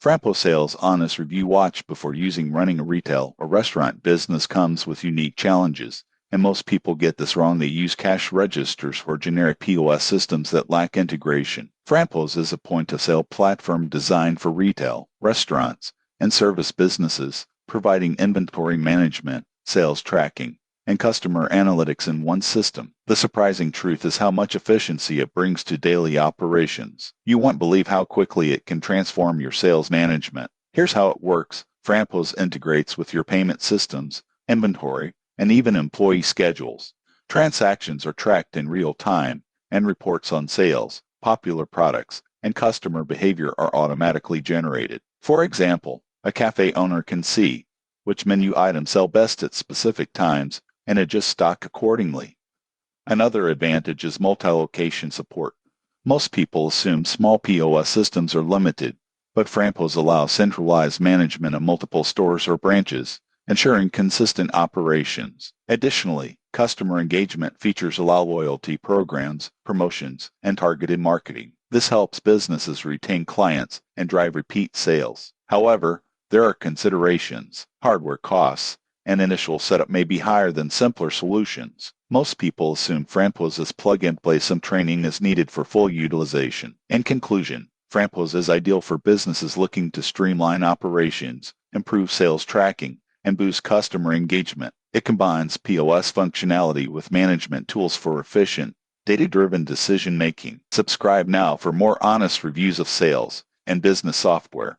Frampo Sales Honest Review. Watch before using. Running a retail or restaurant business comes with unique challenges, and most people get this wrong. They use cash registers or generic POS systems that lack integration. Frampo's is a point-of-sale platform designed for retail, restaurants, and service businesses, providing inventory management, sales tracking, and customer analytics in one system. The surprising truth is how much efficiency it brings to daily operations. You won't believe how quickly it can transform your sales management. Here's how it works. Frampo's integrates with your payment systems, inventory, and even employee schedules. Transactions are tracked in real time, and reports on sales, popular products, and customer behavior are automatically generated. For example, a cafe owner can see which menu items sell best at specific times and adjust stock accordingly. Another advantage is multi-location support. Most people assume small POS systems are limited, but Frampo's allows centralized management of multiple stores or branches, ensuring consistent operations. Additionally, customer engagement features allow loyalty programs, promotions, and targeted marketing. This helps businesses retain clients and drive repeat sales. However, there are considerations. Hardware costs and initial setup may be higher than simpler solutions. Most people assume Frampo's is plug-and-play. Some training is needed for full utilization. In conclusion, Frampo's is ideal for businesses looking to streamline operations, improve sales tracking, and boost customer engagement. It combines POS functionality with management tools for efficient, data-driven decision-making. Subscribe now for more honest reviews of sales and business software.